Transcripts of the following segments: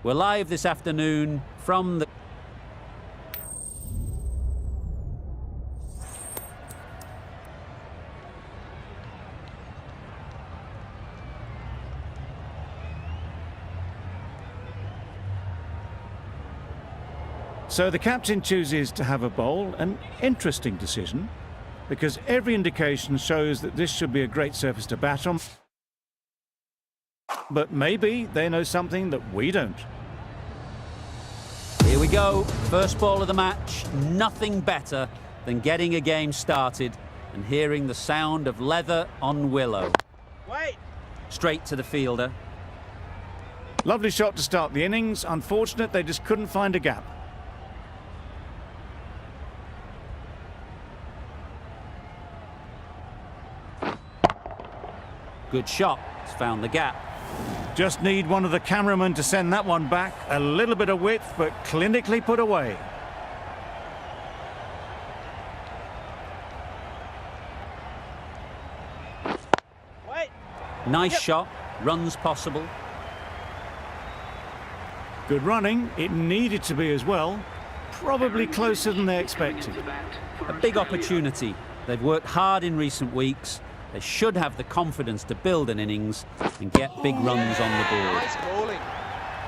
We're live this afternoon from the... So the captain chooses to have a bowl, an interesting decision, because every indication shows that this should be a great surface to bat on. But maybe they know something that we don't. Here we go, first ball of the match. Nothing better than getting a game started and hearing the sound of leather on willow. Wait! Straight to the fielder. Lovely shot to start the innings. Unfortunate they just couldn't find a gap. Good shot, it's found the gap. Just need one of the cameramen to send that one back. A little bit of width, but clinically put away. Wait! Nice shot, runs possible. Good running. It needed to be as well. Probably closer than they expected. A big opportunity. They've worked hard in recent weeks. They should have the confidence to build an innings and get big runs on the board. Nice bowling.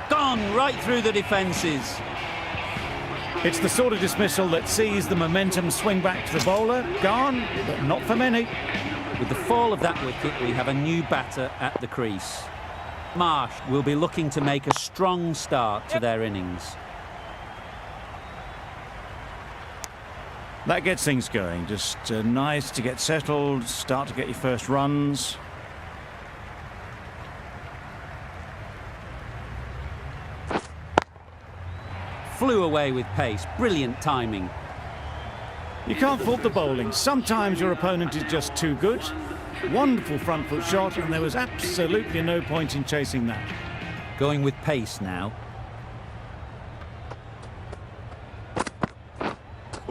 Gone right through the defences. It's the sort of dismissal that sees the momentum swing back to the bowler. Gone, but not for many. With the fall of that wicket, we have a new batter at the crease. Marsh will be looking to make a strong start to their innings. That gets things going. Just nice to get settled, start to get your first runs. Flew away with pace, brilliant timing. You can't fault the bowling. Sometimes your opponent is just too good. Wonderful front foot shot, and there was absolutely no point in chasing that. Going with pace now.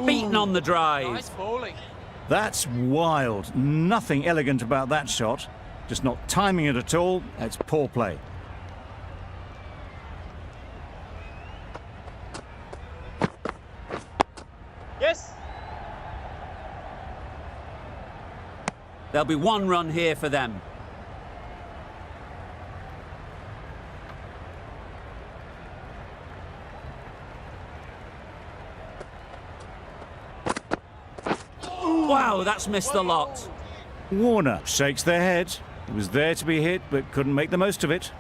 Beaten on the drive. Nice bowling. That's wild. Nothing elegant about that shot. Just not timing it at all. That's poor play. Yes! There'll be one run here for them. Wow, that's missed a lot. Warner shakes their head. It was there to be hit, but couldn't make the most of it.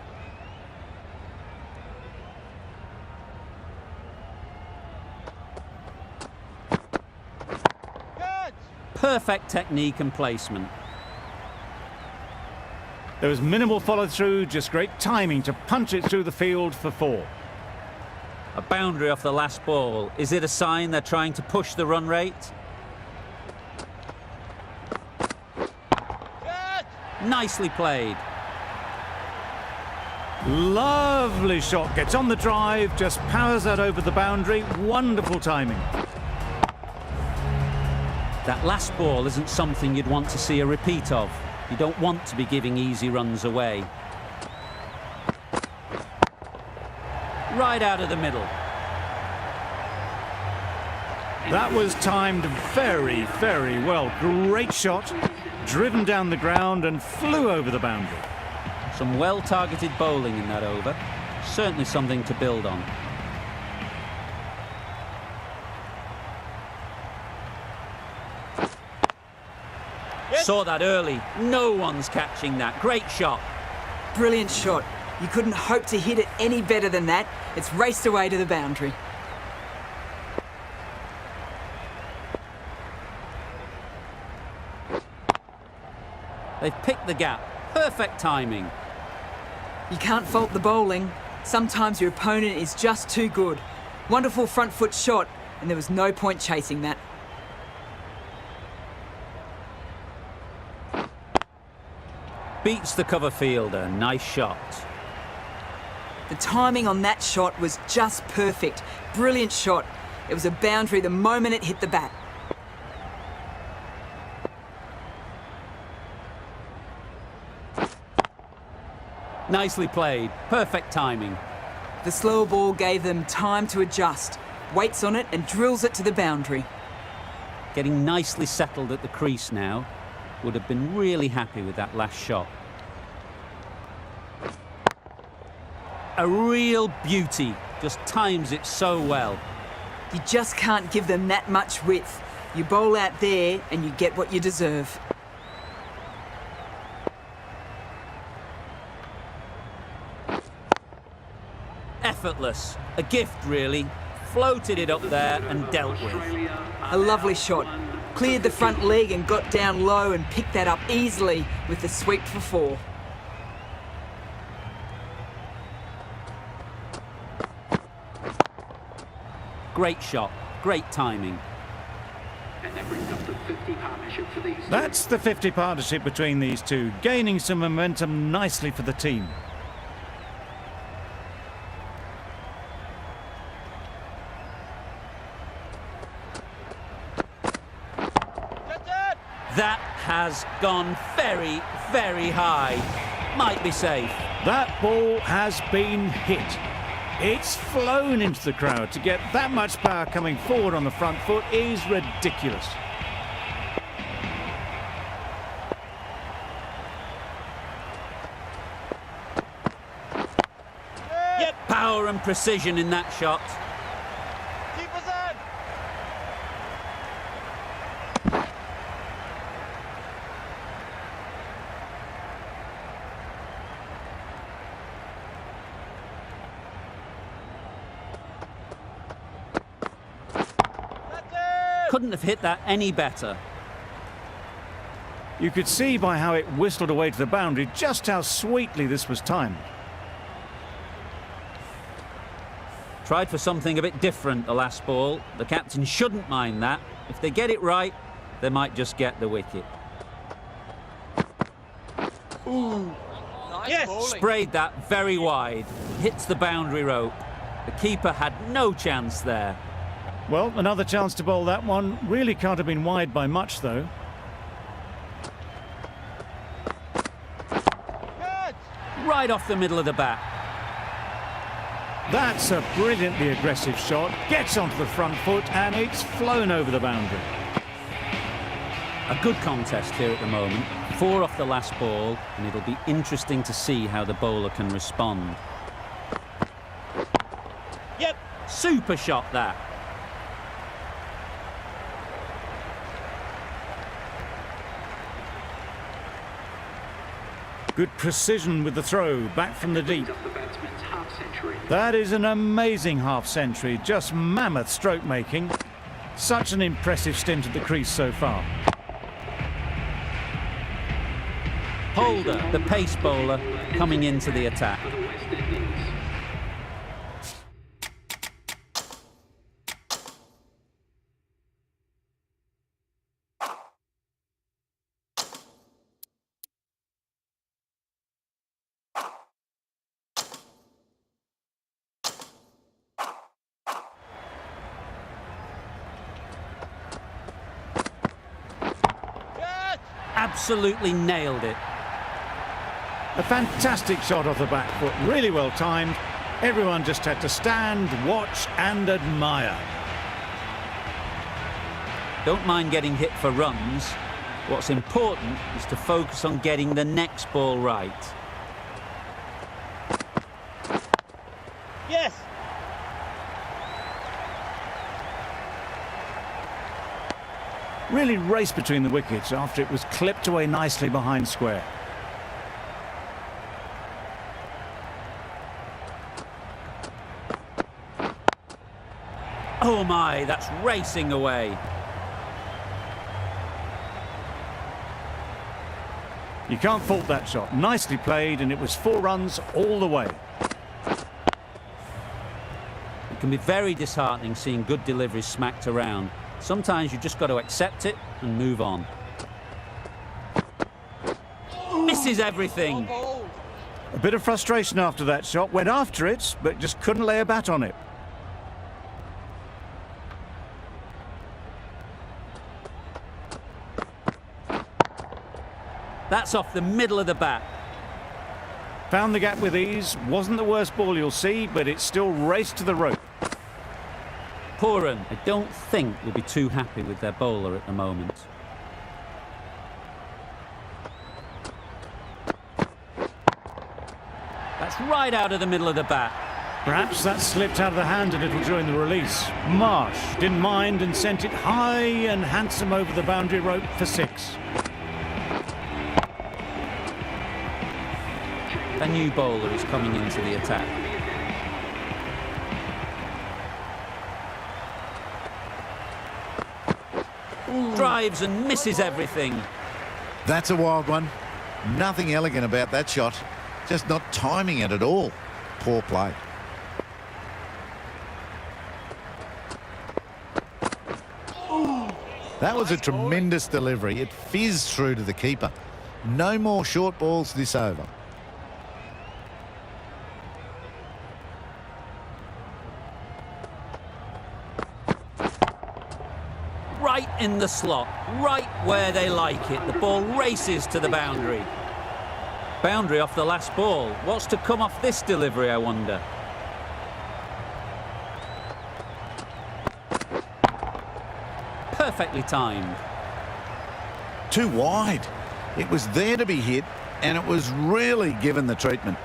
Good! Perfect technique and placement. There was minimal follow-through, just great timing to punch it through the field for 4. A boundary off the last ball. Is it a sign they're trying to push the run rate? Nicely played. Lovely shot. Gets on the drive, just powers that over the boundary. Wonderful timing. That last ball isn't something you'd want to see a repeat of. You don't want to be giving easy runs away. Right out of the middle. That was timed very, very well. Great shot. Driven down the ground and flew over the boundary. Some well-targeted bowling in that over. Certainly something to build on. Yes. Saw that early. No one's catching that. Great shot. Brilliant shot. You couldn't hope to hit it any better than that. It's raced away to the boundary. They've picked the gap. Perfect timing. You can't fault the bowling. Sometimes your opponent is just too good. Wonderful front foot shot, and there was no point chasing that. Beats the cover fielder. Nice shot. The timing on that shot was just perfect. Brilliant shot. It was a boundary the moment it hit the bat. Nicely played. Perfect timing. The slower ball gave them time to adjust, waits on it and drills it to the boundary. Getting nicely settled at the crease now. Would have been really happy with that last shot. A real beauty. Just times it so well. You just can't give them that much width. You bowl out there and you get what you deserve. Effortless. A gift, really. Floated it up there and dealt with. A lovely shot. Cleared the front leg and got down low and picked that up easily with the sweep for 4. Great shot. Great timing. That's the 50 partnership between these two, gaining some momentum nicely for the team. That has gone very, very high. Might be safe. That ball has been hit. It's flown into the crowd. To get that much power coming forward on the front foot is ridiculous. Yep. Power and precision in that shot. Couldn't have hit that any better. You could see by how it whistled away to the boundary just how sweetly this was timed. Tried for something a bit different the last ball. The captain shouldn't mind that. If they get it right, they might just get the wicket. Ooh. Yes. Sprayed that very wide. Hits the boundary rope. The keeper had no chance there. Well, another chance to bowl that one. Really can't have been wide by much, though. Good. Right off the middle of the bat. That's a brilliantly aggressive shot. Gets onto the front foot and it's flown over the boundary. A good contest here at the moment. 4 off the last ball, and it'll be interesting to see how the bowler can respond. Yep. Super shot that. Good precision with the throw, back from the deep. That is an amazing half-century, just mammoth stroke making. Such an impressive stint at the crease so far. Holder, the pace bowler, coming into the attack. Absolutely nailed it. A fantastic shot off the back foot, really well timed. Everyone just had to stand, watch and admire. Don't mind getting hit for runs. What's important is to focus on getting the next ball right. Yes. Really raced between the wickets after it was clipped away nicely behind square. Oh my, that's racing away. You can't fault that shot. Nicely played, and it was 4 runs all the way. It can be very disheartening seeing good deliveries smacked around. Sometimes you just got to accept it and move on. Misses everything. A bit of frustration after that shot. Went after it, but just couldn't lay a bat on it. That's off the middle of the bat. Found the gap with ease. Wasn't the worst ball you'll see, but it still raced to the rope. Pooran, I don't think, will be too happy with their bowler at the moment. That's right out of the middle of the bat. Perhaps that slipped out of the hand a little during the release. Marsh didn't mind and sent it high and handsome over the boundary rope for 6. A new bowler is coming into the attack. Drives and misses everything. That's a wild one. Nothing elegant about that shot. Just not timing it at all. Poor play. That was a tremendous delivery. It fizzed through to the keeper. No more short balls this over. Right in the slot, right where they like it. The ball races to the boundary. Boundary off the last ball. What's to come off this delivery, I wonder? Perfectly timed. Too wide. It was there to be hit, and it was really given the treatment.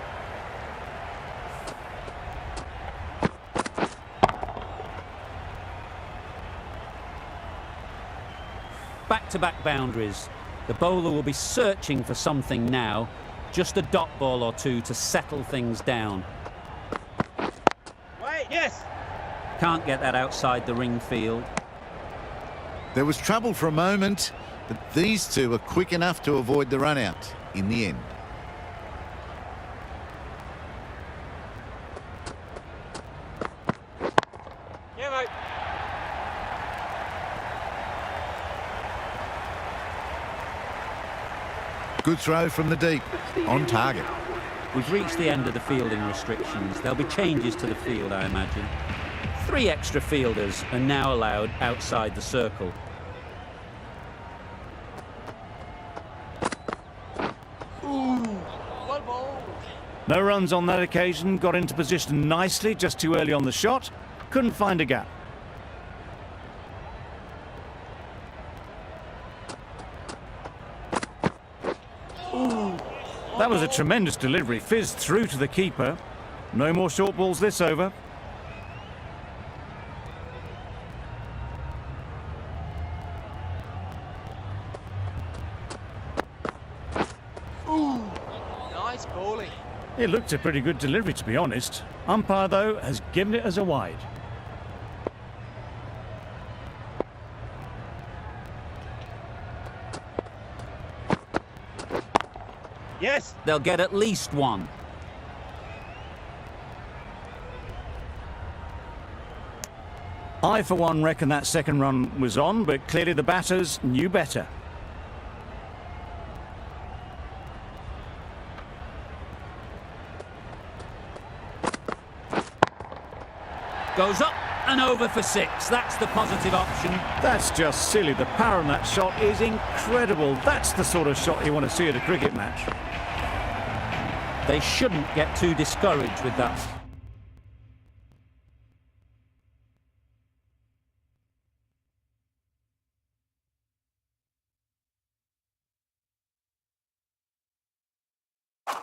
Back-to-back boundaries. The bowler will be searching for something now. Just a dot ball or two to settle things down. Wait, yes. Can't get that outside the ring field. There was trouble for a moment, but these two were quick enough to avoid the run-out in the end. Yeah, mate. Good throw from the deep, on target. We've reached the end of the fielding restrictions. There'll be changes to the field, I imagine. 3 extra fielders are now allowed outside the circle. One ball. No runs on that occasion. Got into position nicely, just too early on the shot. Couldn't find a gap. That was a tremendous delivery. Fizzed through to the keeper. No more short balls this over. Nice bowling. It looked a pretty good delivery, to be honest. Umpire, though, has given it as a wide. Yes. They'll get at least 1. I, for one, reckon that second run was on, but clearly the batters knew better. Goes up and over for 6. That's the positive option. That's just silly. The power on that shot is incredible. That's the sort of shot you want to see at a cricket match. They shouldn't get too discouraged with that.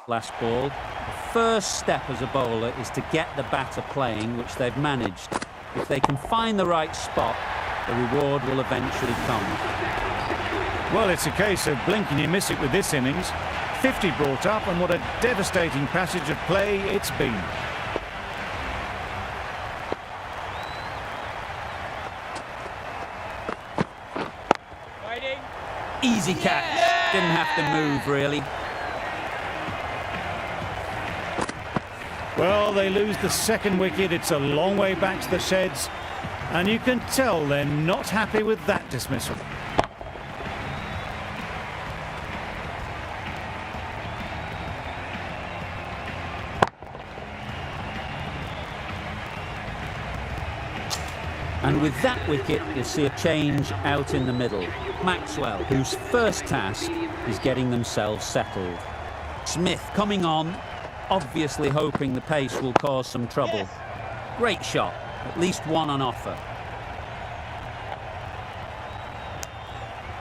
Last ball. The first step as a bowler is to get the batter playing, which they've managed. If they can find the right spot, the reward will eventually come. Well, it's a case of blink and you miss it with this innings. 50 brought up, and what a devastating passage of play it's been. Waiting. Easy catch. Didn't have to move, really. Well, they lose the second wicket. It's a long way back to the sheds, and you can tell they're not happy with that dismissal. And with that wicket, you'll see a change out in the middle. Maxwell, whose first task is getting themselves settled. Smith coming on. obviously hoping the pace will cause some trouble. Yes. Great shot, at least one on offer.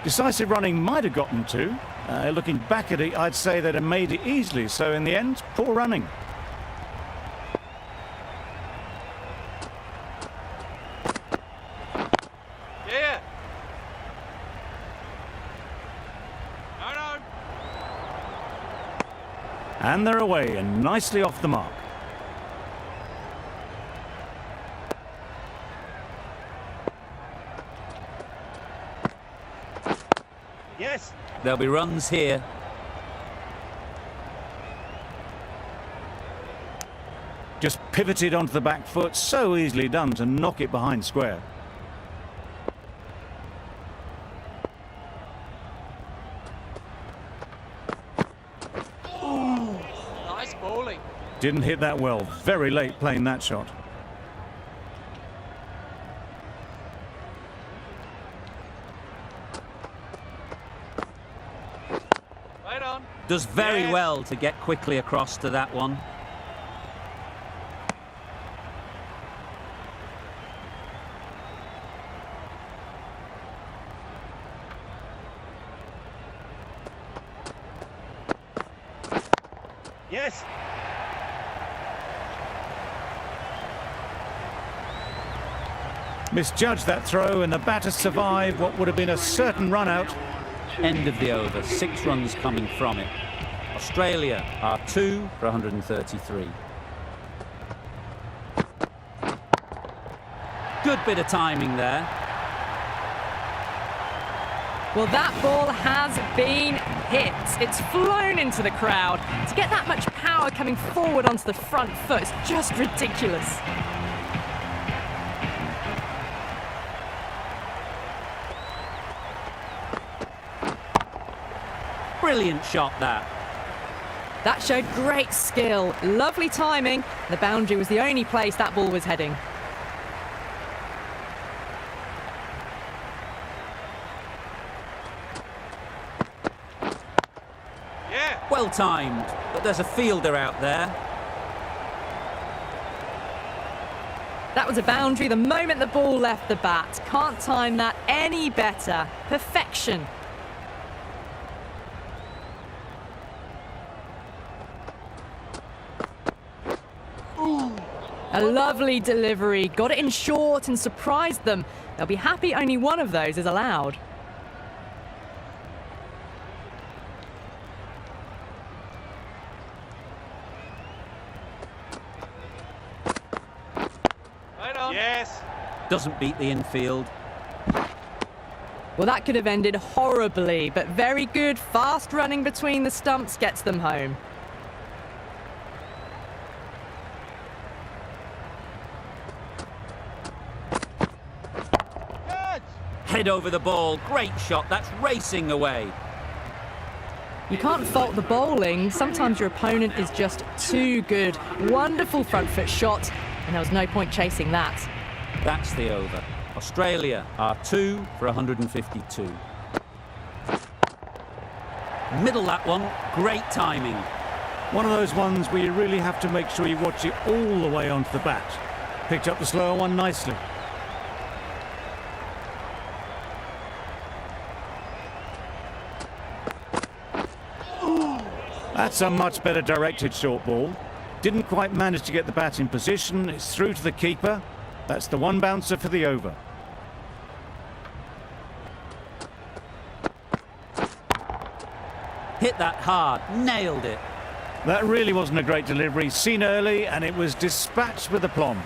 Decisive running might have gotten two. Looking back at it, I'd say they'd have made it easily. So in the end, poor running. Yeah. No. And they're away and nicely off the mark. Yes. There'll be runs here. Just pivoted onto the back foot, so easily done to knock it behind square. Nice bowling. Didn't hit that well, very late playing that shot. Right on. Does very Yes. well to get quickly across to that one. Yes. Misjudged that throw and the batter survived what would have been a certain run out. End of the over, 6 runs coming from it. Australia are 2 for 133. Good bit of timing there. Well, that ball has been hit. It's flown into the crowd. To get that much power coming forward onto the front foot is just ridiculous. Brilliant shot that. That showed great skill, lovely timing. The boundary was the only place that ball was heading. Yeah. Well timed, but there's a fielder out there. That was a boundary the moment the ball left the bat. Can't time that any better. Perfection. A lovely delivery. Got it in short and surprised them. They'll be happy only one of those is allowed. Right on. Yes. Doesn't beat the infield. Well, that could have ended horribly, but very good. Fast running between the stumps gets them home. Good. Head over the ball, great shot, that's racing away. You can't fault the bowling. Sometimes your opponent is just too good. Wonderful front foot shot, and there was no point chasing that. That's the over. Australia are 2 for 152. Middle that one, great timing. One of those ones where you really have to make sure you watch it all the way onto the bat. Picked up the slower one nicely. That's a much better directed short ball. Didn't quite manage to get the bat in position. It's through to the keeper. That's the one bouncer for the over. Hit that hard, nailed it. That really wasn't a great delivery. Seen early and it was dispatched with aplomb.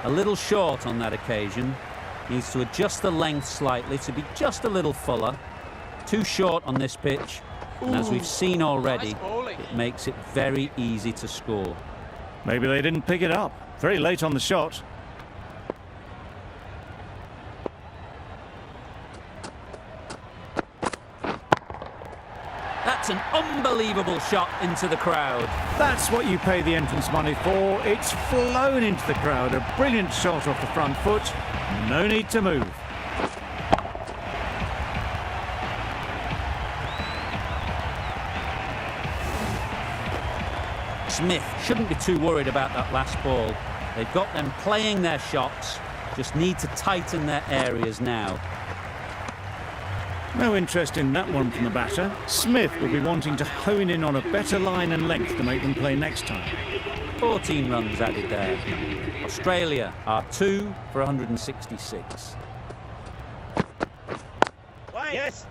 A little short on that occasion. Needs to adjust the length slightly to be just a little fuller. Too short on this pitch. And as we've seen already, Nice bowling. it makes it very easy to score. Maybe they didn't pick it up. Very late on the shot. That's an unbelievable shot into the crowd. That's what you pay the entrance money for. It's flown into the crowd. A brilliant shot off the front foot. No need to move. Smith shouldn't be too worried about that last ball. They've got them playing their shots, just need to tighten their areas now. No interest in that one from the batter. Smith will be wanting to hone in on a better line and length to make them play next time. 14 runs added there. Australia are 2 for 166. Yes.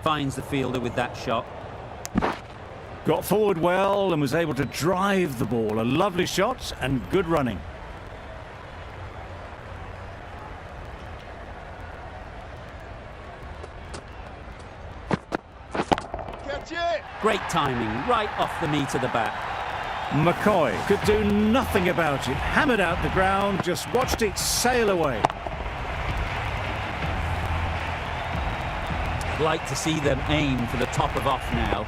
Finds the fielder with that shot. Got forward well and was able to drive the ball. A lovely shot and good running. Great timing, right off the meat of the bat. McCoy could do nothing about it. Hammered out the ground, just watched it sail away. I'd like to see them aim for the top of off now.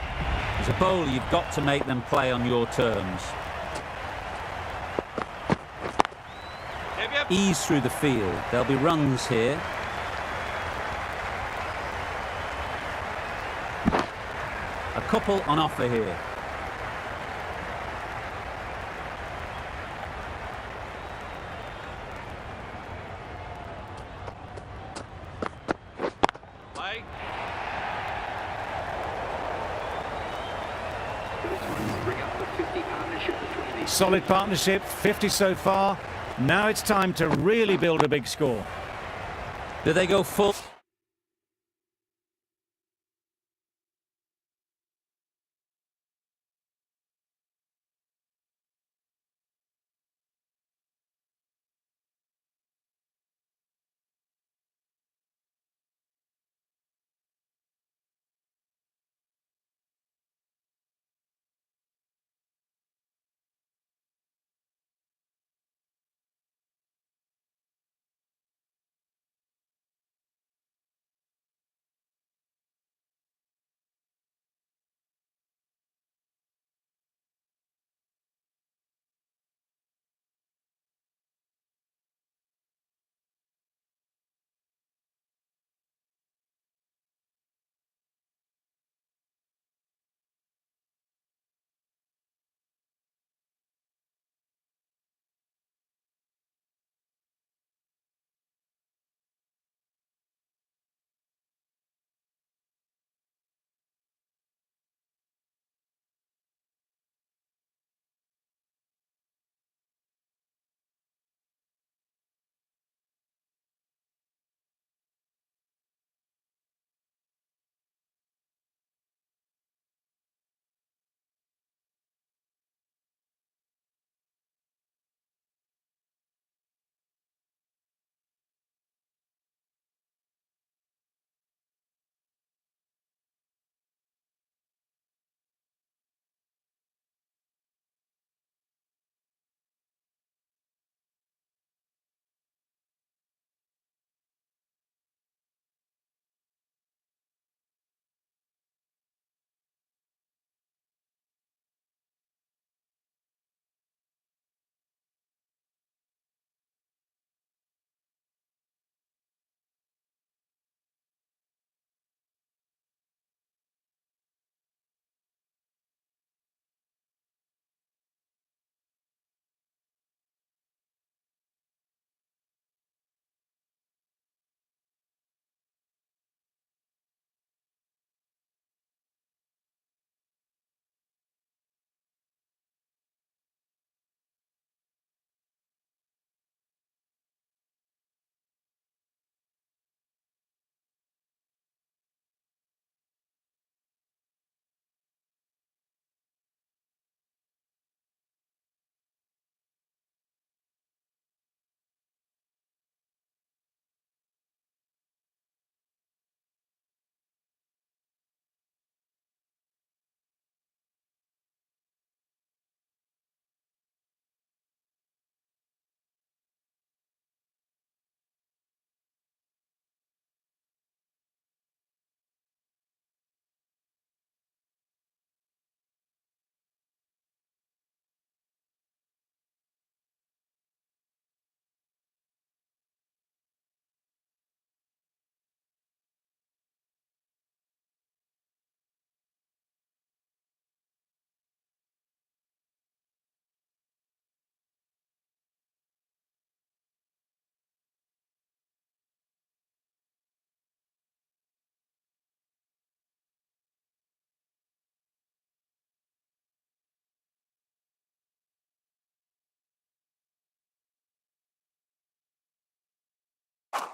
As a bowler, you've got to make them play on your terms. Yep. Ease through the field. There'll be runs here. A couple on offer here. Play. Solid partnership, 50 so far. Now it's time to really build a big score. Do they go full?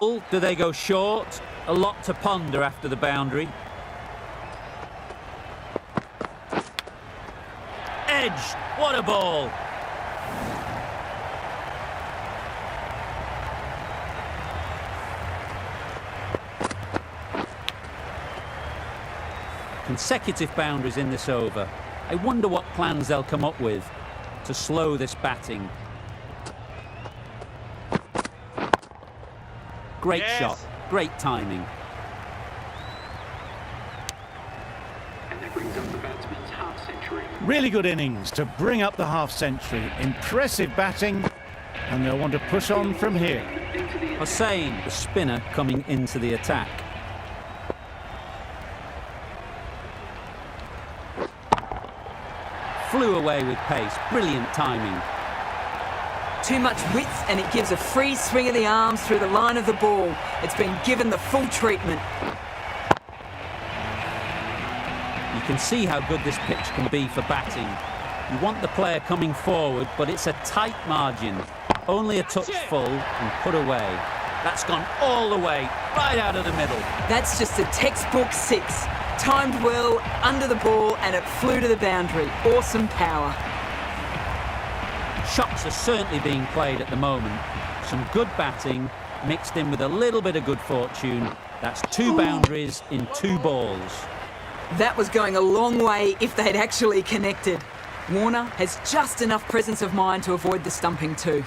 Do they go short? A lot to ponder after the boundary. Edge, what a ball! Consecutive boundaries in this over. I wonder what plans they'll come up with to slow this batting. Great Yes. shot, great timing. And that brings up the batsman's half century. Really good innings to bring up the half-century. Impressive batting, and they'll want to push on from here. Hussain, the spinner, coming into the attack. Flew away with pace, brilliant timing. Too much width and it gives a free swing of the arms through the line of the ball. It's been given the full treatment. You can see how good this pitch can be for batting. You want the player coming forward, but it's a tight margin. Only a touch full and put away. That's gone all the way, right out of the middle. That's just a textbook six. Timed well, under the ball, and it flew to the boundary. Awesome power. Shots are certainly being played at the moment. Some good batting, mixed in with a little bit of good fortune. That's 2 boundaries in 2 balls. That was going a long way if they'd actually connected. Warner has just enough presence of mind to avoid the stumping too.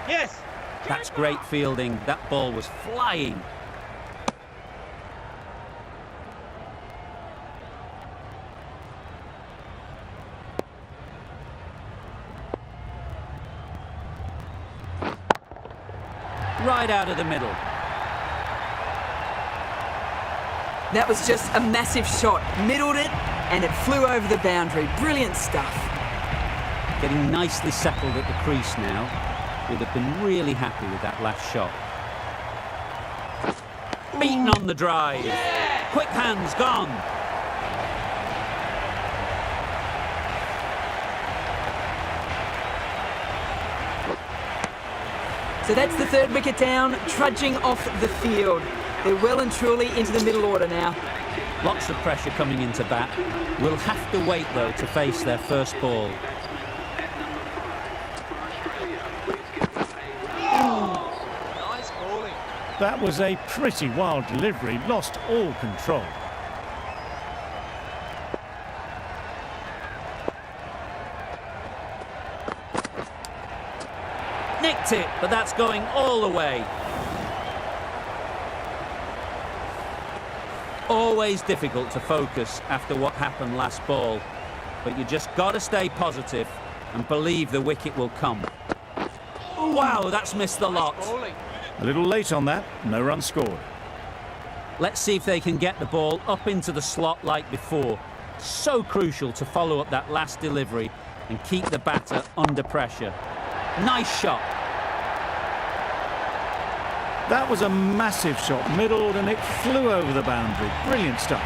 Yes. That's great fielding. That ball was flying. Right out of the middle. That was just a massive shot. Middled it, and it flew over the boundary. Brilliant stuff. Getting nicely settled at the crease now. Would have been really happy with that last shot. Beaten on the drive. Quick hands gone. So that's the 3rd wicket down, trudging off the field. They're well and truly into the middle order now. Lots of pressure coming into bat. Will have to wait though to face their first ball. Nice bowling. That was a pretty wild delivery, lost all control. Nicked it, but that's going all the way. Always difficult to focus after what happened last ball, but you just got to stay positive and believe the wicket will come. Wow, that's missed the lot. Bowling. A little late on that, no run scored. Let's see if they can get the ball up into the slot like before. So crucial to follow up that last delivery and keep the batter under pressure. Nice shot. That was a massive shot, middled, and it flew over the boundary. Brilliant stuff.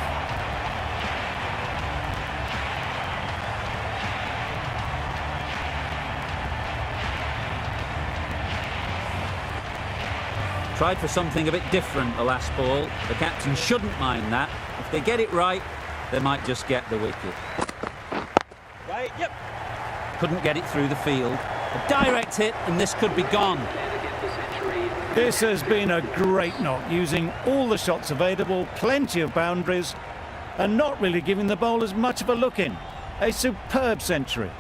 Tried for something a bit different the last ball. The captain shouldn't mind that. If they get it right, they might just get the wicket. Right, yep. Couldn't get it through the field. A direct hit and this could be gone. This has been a great knock, using all the shots available, plenty of boundaries, and not really giving the bowlers much of a look in. A superb century.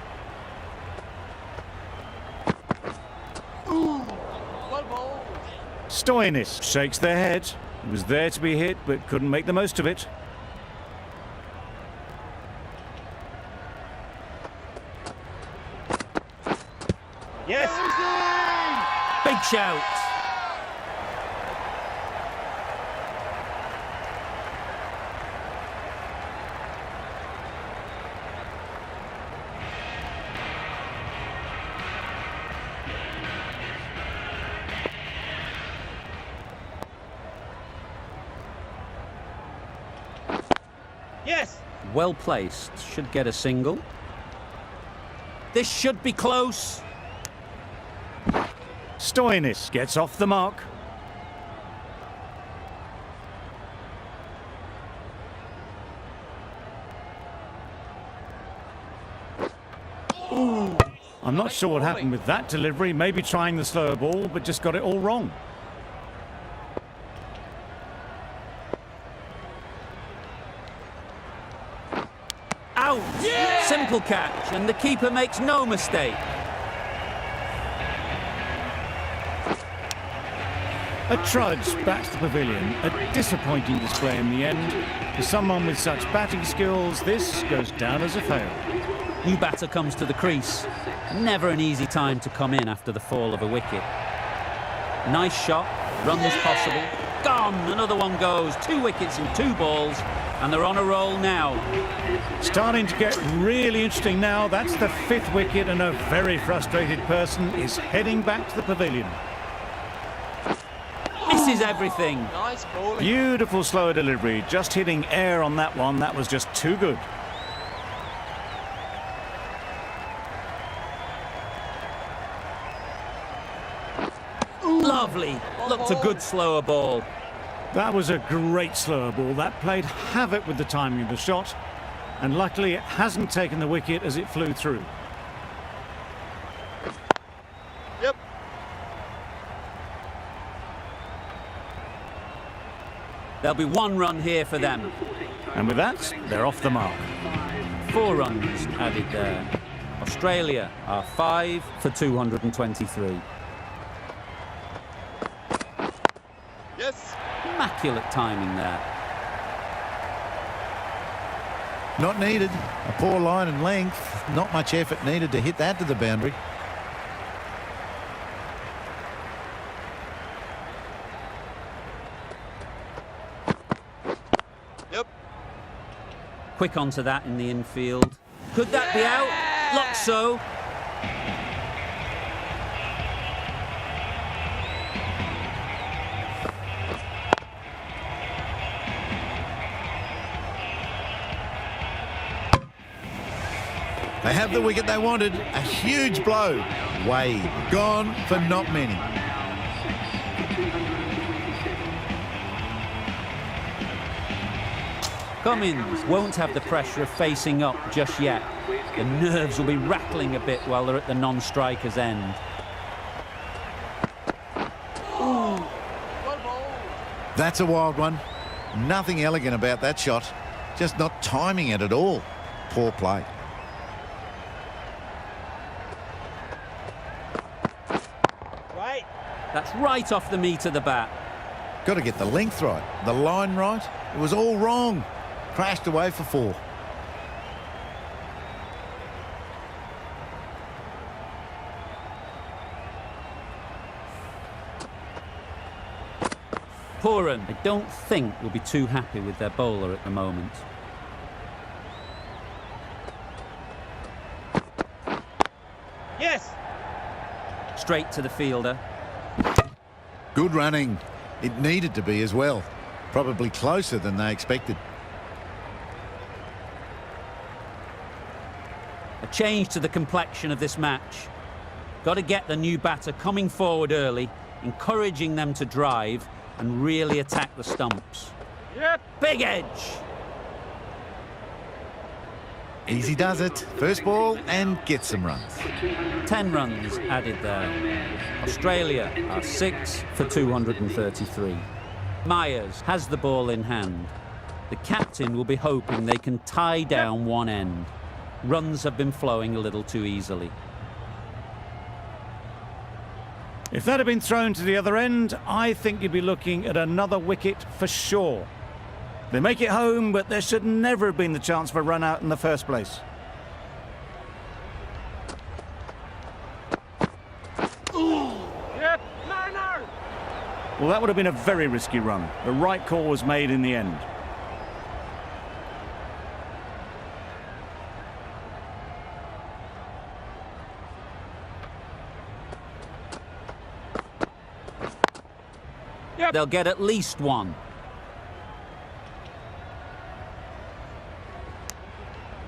Well bowled. Stoinis shakes their head. He was there to be hit, but couldn't make the most of it. Yes. Big shout. Yes. Well placed. Should get a single. This should be close. Stoinis gets off the mark. I'm not sure what happened with that delivery. Maybe trying the slower ball, but just got it all wrong. Out! Yeah! Simple catch, and the keeper makes no mistake. A trudge bats the pavilion. A disappointing display in the end. For someone with such batting skills, this goes down as a fail. New batter comes to the crease. Never an easy time to come in after the fall of a wicket. Nice shot, runs possible. Gone! Another one goes. 2 wickets in 2 balls, and they're on a roll now. Starting to get really interesting now. That's the 5th wicket, and a very frustrated person is heading back to the pavilion. Misses everything. Nice bowling. Beautiful slower delivery. Just hitting air on that one. That was just too good. Lovely. Looked a good slower ball. That was a great slower ball. That played havoc with the timing of the shot. And luckily it hasn't taken the wicket as it flew through. Yep. There'll be 1 run here for them. And with that, they're off the mark. 4 runs added there. Australia are 5 for 223. Yes. Immaculate timing there. Not needed. A poor line and length. Not much effort needed to hit that to the boundary. Yep. Quick onto that in the infield. Could that be out? Looks so. They have the wicket they wanted. A huge blow. Wade gone for not many. Cummins won't have the pressure of facing up just yet. The nerves will be rattling a bit while they're at the non-striker's end. That's a wild one. Nothing elegant about that shot. Just not timing it at all. Poor play. Right. That's right off the meat of the bat. Got to get the length right, the line right. It was all wrong. Crashed away for 4. Pooran, I don't think will be too happy with their bowler at the moment. Yes. Straight to the fielder. Good running. It needed to be as well. Probably closer than they expected. A change to the complexion of this match. Got to get the new batter coming forward early, encouraging them to drive and really attack the stumps. Yep. Big edge. Easy does it. First ball and get some runs. 10 runs added there. Australia are 6 for 233. Myers has the ball in hand. The captain will be hoping they can tie down one end. Runs have been flowing a little too easily. If that had been thrown to the other end, I think you'd be looking at another wicket for sure. They make it home, but there should never have been the chance for a run out in the first place. Yep. No. Well, that would have been a very risky run. The right call was made in the end. Yep. They'll get at least 1.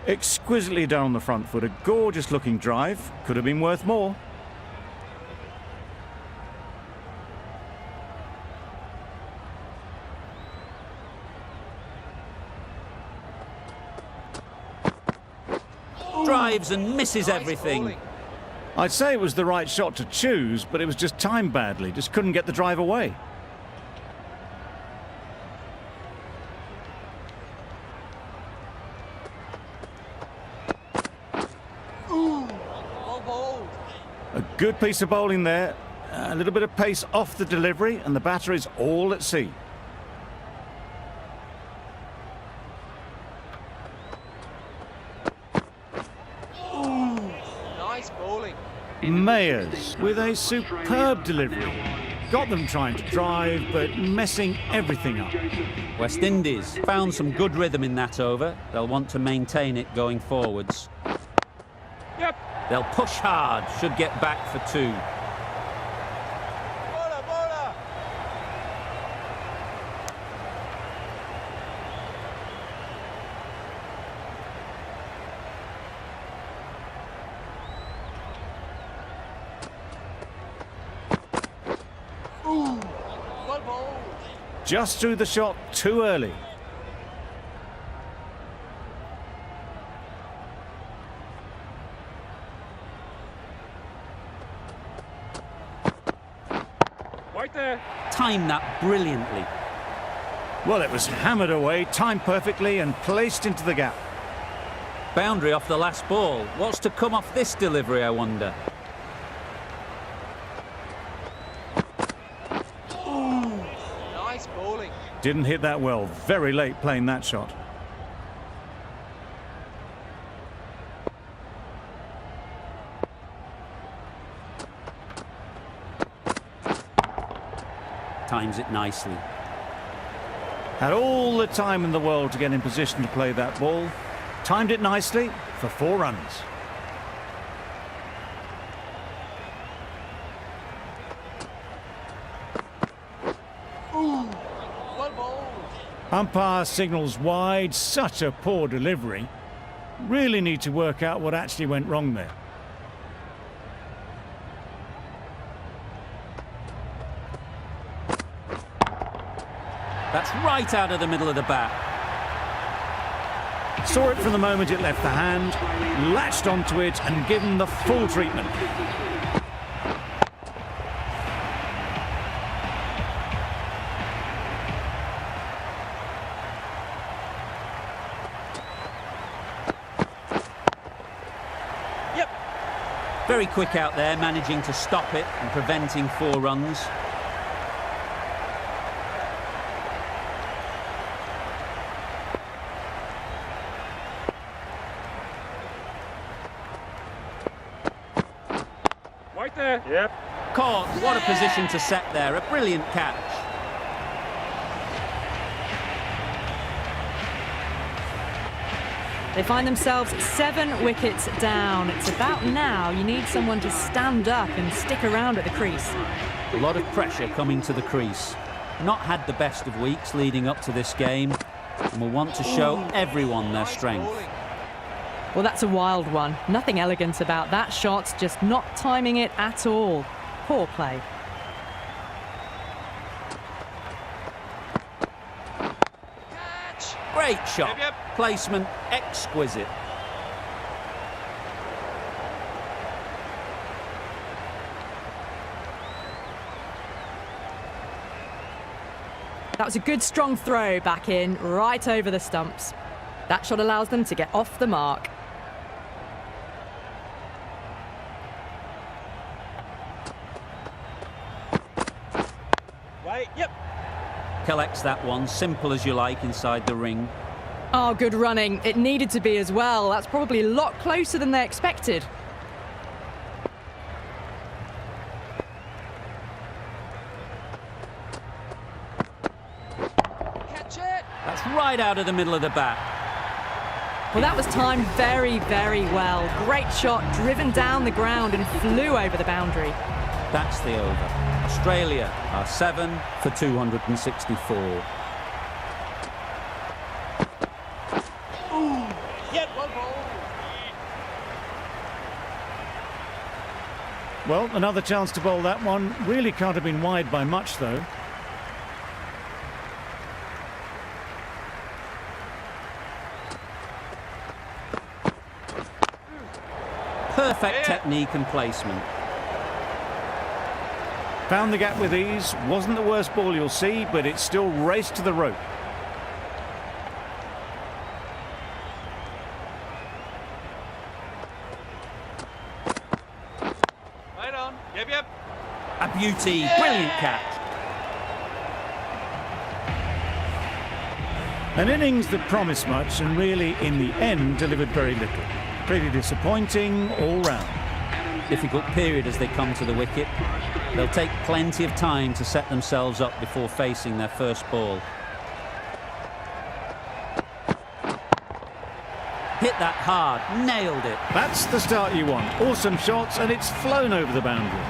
Exquisitely down on the front foot. A gorgeous looking drive. Could have been worth more. Drives and misses everything. I'd say it was the right shot to choose, but it was just timed badly. Just couldn't get the drive away. A good piece of bowling there. A little bit of pace off the delivery, and the batter is all at sea. Nice bowling. Mayers with a superb delivery. Got them trying to drive, but messing everything up. West Indies found some good rhythm in that over. They'll want to maintain it going forwards. Yep. They'll push hard, should get back for 2. Bowler, bowler. Well bowled. Just threw the shot too early. Right there. Timed that brilliantly. Well, it was hammered away, timed perfectly, and placed into the gap. Boundary off the last ball. What's to come off this delivery, I wonder? Nice bowling. Didn't hit that well. Very late playing that shot. Times it nicely. Had all the time in the world to get in position to play that ball. Timed it nicely for 4 runs. Well bowled. Umpire signals wide. Such a poor delivery. Really need to work out what actually went wrong there. That's right out of the middle of the bat. Saw it from the moment it left the hand, latched onto it and given the full treatment. Yep. Very quick out there, managing to stop it and preventing 4 runs. Right there. Yep. Caught. What a position to set there. A brilliant catch. They find themselves 7 wickets down. It's about now you need someone to stand up and stick around at the crease. A lot of pressure coming to the crease. Not had the best of weeks leading up to this game, and will want to show everyone their strength. Well, that's a wild one. Nothing elegant about that shot, just not timing it at all. Poor play. Catch. Great shot. Yep. Placement exquisite. That was a good strong throw back in, right over the stumps. That shot allows them to get off the mark. Right. Yep. Collects that one, simple as you like, inside the ring. Oh, good running. It needed to be as well. That's probably a lot closer than they expected. Catch it. That's right out of the middle of the bat. Well, that was timed very, very well. Great shot, driven down the ground and flew over the boundary. That's the over. Australia are 7 for 264. Yep. Well bowled. Well, another chance to bowl that one. Really can't have been wide by much, though. Perfect technique and placement. Found the gap with ease. Wasn't the worst ball you'll see, but it still raced to the rope. Right on. Yep. A beauty. Brilliant catch. An innings that promised much and really, in the end, delivered very little. Pretty disappointing all round. Difficult period as they come to the wicket. They'll take plenty of time to set themselves up before facing their first ball. Hit that hard, nailed it. That's the start you want. Awesome shots, and it's flown over the boundary.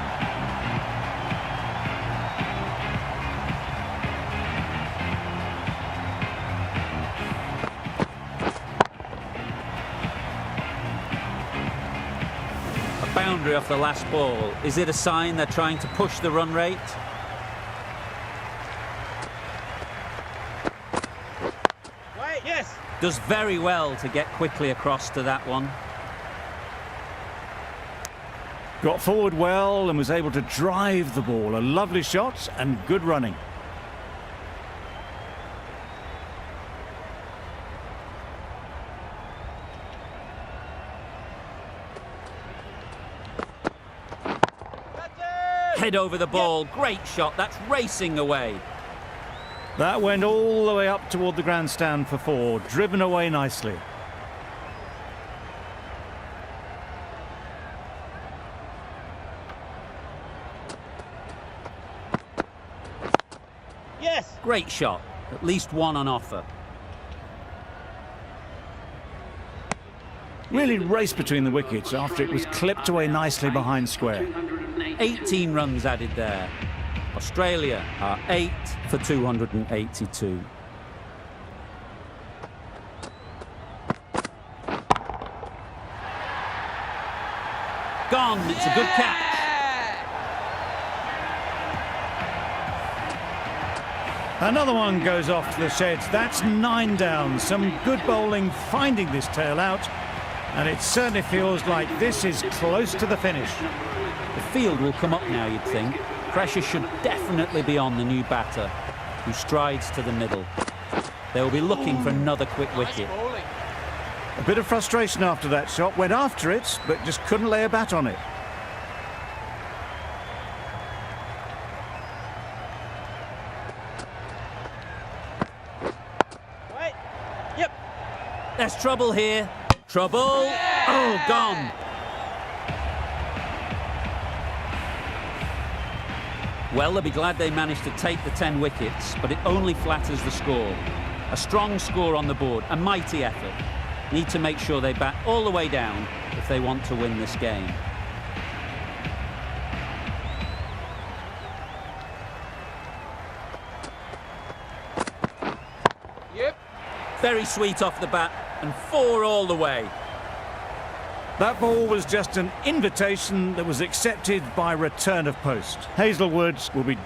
Boundary off the last ball. Is it a sign they're trying to push the run rate? Wait, yes. Does very well to get quickly across to that one. Got forward well and was able to drive the ball. A lovely shot and good running. Head over the ball. Great shot. That's racing away. That went all the way up toward the grandstand for 4. Driven away nicely. Yes. Great shot. At least one on offer. Really raced between the wickets after it was clipped away nicely behind square. 18 runs added there. Australia are 8 for 282. Gone. It's a good catch. Another one goes off to the sheds. That's 9 down. Some good bowling finding this tail out. And it certainly feels like this is close to the finish. The field will come up now, you'd think. Pressure should definitely be on the new batter, who strides to the middle. They will be looking for another quick wicket. A bit of frustration after that shot. Went after it, but just couldn't lay a bat on it. Wait. Yep. There's trouble here. Trouble. Oh, gone. Well, they'll be glad they managed to take the 10 wickets, but it only flatters the score. A strong score on the board, a mighty effort. Need to make sure they bat all the way down if they want to win this game. Yep. Very sweet off the bat, and 4 all the way. That ball was just an invitation that was accepted by return of post. Hazelwood will be...